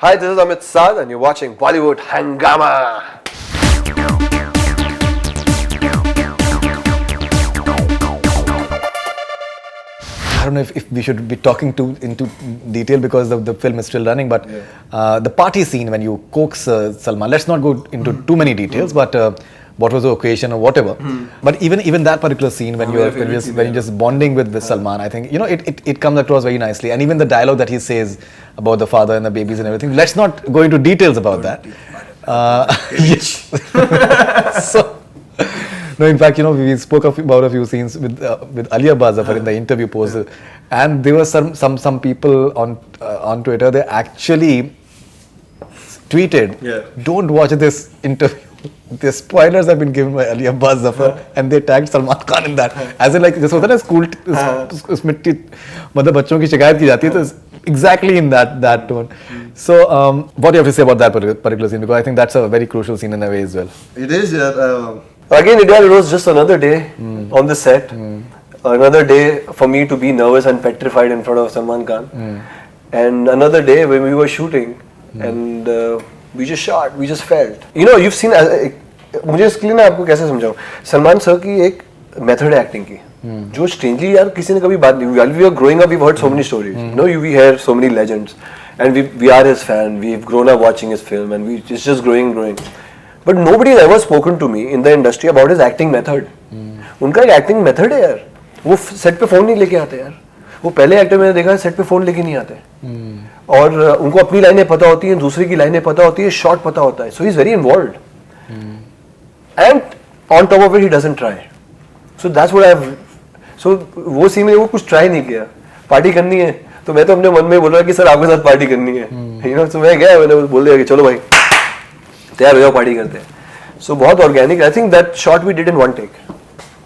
Hi, this is Amit Saad and you're watching Bollywood Hangama. I don't know if we should be talking into detail because the film is still running, but the party scene when you coax Salman, let's not go into too many details, but what was the occasion or whatever. But even that particular scene when you're just bonding with Salman, I think it comes across very nicely. And even the dialogue that he says about the father and the babies and everything. Let's not go into details about that. Yes. So. No, in fact, we spoke about a few scenes with Ali Abbas Zafar in the interview post, and there were some people on Twitter. They actually tweeted, "Don't watch this interview. The spoilers have been given by Ali Abbas Zafar," and they tagged Salman Khan in that. As in, like, जैसे होता है ना school उसमें मतलब बच्चों की शिकायत की जाती है, तो exactly in that tone. So, what do you have to say about that particular scene? Because I think that's a very crucial scene in a way as well. It is. Again, it was just another day on the set. Another day for me to be nervous and petrified in front of Salman Khan. And another day when we were shooting and we just shot, we just felt. You've seen. मुझे इसके लिए ना आपको कैसे समझाऊं? Salman sir की एक method है एक्टिंग की, जो स्ट्रेंजली यार किसी ने कभी बात नहीं. While we are growing up, we've heard so many stories. We hear so many legends, and we are his fan. We've grown up watching his film, and it's just growing. But nobody has ever spoken to me in the industry about his acting method. उनका एक acting method है यार. वो set पे phone नहीं लेके आते यार. वो पहले एक्टर मैंने देखा है सेट पे फोन लेके नहीं आते. और उनको अपनी लाइनें पता होती हैं, दूसरे की लाइनें पता होती है, शॉट पता होता है. So he's very involved. And on top of it, he doesn't try. So that's what So वो सीन में वो कुछ ट्राई नहीं किया. पार्टी करनी है तो मैं तो अपने मन में बोल रहा कि सर आपके साथ पार्टी करनी है. So मैं गया, मैंने बोल दिया कि चलो भाई तैयार हो जाओ, पार्टी करते हैं. So बहुत organic. I think that shot we did in one take.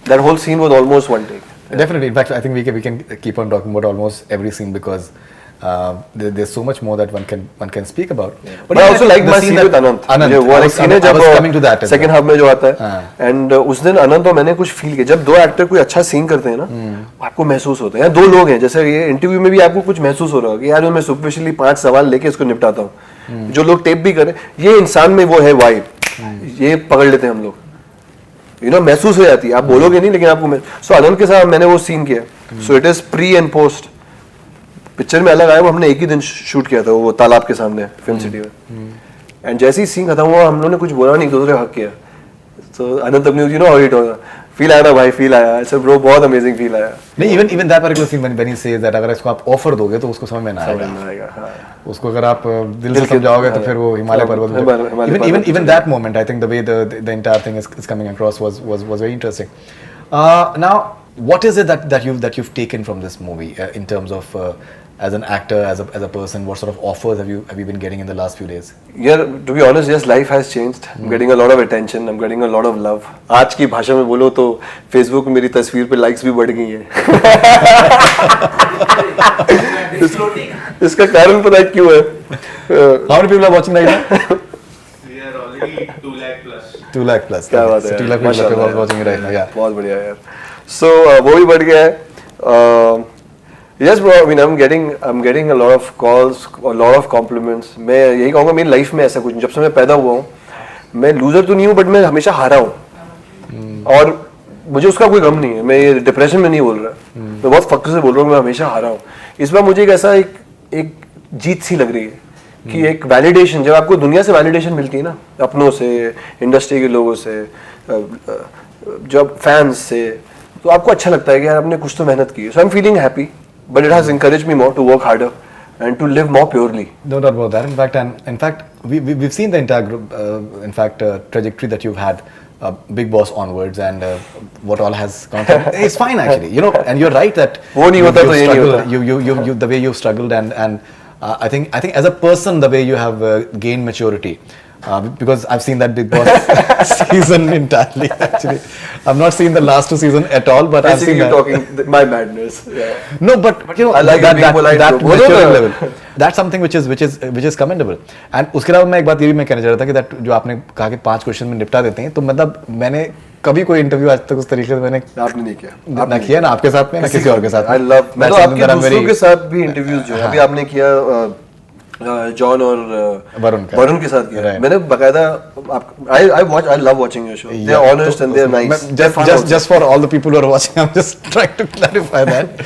That whole scene was almost one take. Definitely. In fact, I think we can keep on talking about almost every scene because there's so much more that one can speak about. Yeah. But I also like my scene with Anant. वो एक scene है जब second half में जो आता है. And उस दिन अनंत और मैंने कुछ फील किया. जब दो एक्टर कोई अच्छा सीन करते हैं ना, आपको महसूस होता है. या दो लोग हैं, जैसे ये इंटरव्यू में भी आपको कुछ महसूस हो रहा होगा कि यार मैं सुपरफिशियली 5 सवाल लेके इसको निपटाता हूँ. जो लोग टेप भी करें, ये इंसान में वो है वाइब, ये पकड़ लेते हैं हम लोग. महसूस हो जाती है. आप बोलोगे नहीं लेकिन आपको. सो अनंत के साथ मैंने वो सीन किया. So it is pre and post. Picture में अलग आया, वो हमने एक ही दिन शूट किया था, वो तालाब के सामने फिल्म सिटी में. एंड जैसे ही सीन खत्म हुआ, हम लोगों ने कुछ बोला नहीं, दूसरे हक किया. सो अनंत अपनी फील आया ना भाई, फील आया. ऐसा ब्रो बहुत अमेजिंग फील आया. नहीं, even that particular scene when he says that अगर इसको आप ऑफर दोगे तो उसको समझ में ना आएगा. उसको अगर आप दिल से समझाओगे तो फिर वो हिमालय पर्वत. Even that moment, I think the way the entire thing is coming across was very interesting. Now, what is it that you've taken from this movie in terms of as an actor, as a person? What sort of offers have you been getting in the last few days? Yeah, to be honest, yes, life has changed. I'm getting a lot of attention. I'm getting a lot of love. आज की भाषा में बोलो तो Facebook में मेरी तस्वीर पे likes भी बढ़ गई हैं. इसका कारण पता है क्यों है? How many people are watching right now? We are already 2 lakh plus. 2 lakh plus. क्या बात है? 2 lakh people are watching it right now. Yeah. बहुत बढ़िया यार. So वो भी बढ़ गया है. Yes bro, I mean I'm getting a lot of calls, a lot of compliments. मैं यही कहूँगा मेरी लाइफ में ऐसा कुछ, जब से मैं पैदा हुआ हूँ, मैं लूजर तो नहीं हूँ बट मैं हमेशा हारा हूँ. और मुझे उसका कोई गम नहीं है. मैं ये डिप्रेशन में नहीं बोल रहा, मैं बहुत फक्र से बोल रहा हूँ, मैं हमेशा हारा हूँ. इस बार मुझे एक ऐसा एक जीत सी लग रही है कि एक वैलिडेशन, जब आपको दुनिया से वैलिडेशन मिलती है ना, अपनों से, इंडस्ट्री के लोगों से, जब फैंस से, तो आपको अच्छा लगता है कि यार आपने कुछ तो मेहनत की है. So I am feeling happy. But it has encouraged me more to work harder and to live more purely. No doubt about that. In fact, we've seen the entire group, trajectory that you've had, Big Boss onwards, and what all has gone through. It's fine actually, and you're right that वो नहीं होता तो ये नहीं होता. You the way you've struggled and I think as a person the way you have gained maturity. Because I've seen that Big Boss season entirely. Actually, I've not seen the last 2 seasons at all, but I've seen that. Talking my madness. Yeah. No, but I like that maturing level. That's something which is commendable. And उसके अलावा मैं एक बात ये भी मैं कहना चाह रहा था कि that जो आपने कहा कि 5 क्वेश्चन में निपटा देते हैं, तो मतलब मैंने कभी कोई इंटरव्यू आज तक उस तरीके से मैंने आपने नहीं किया, ना किया ना आपके साथ में ना किसी और के साथ. I love. मैं तो आपके दूसरों के साथ भी इंटरव्यूज जो अभी आपने किया जॉन और वरुण के साथ किया. Right. मैंने बकायदा I love watching your show. They're honest and they're nice. They're fun also. Just for all the people who are watching, I'm just trying to clarify that.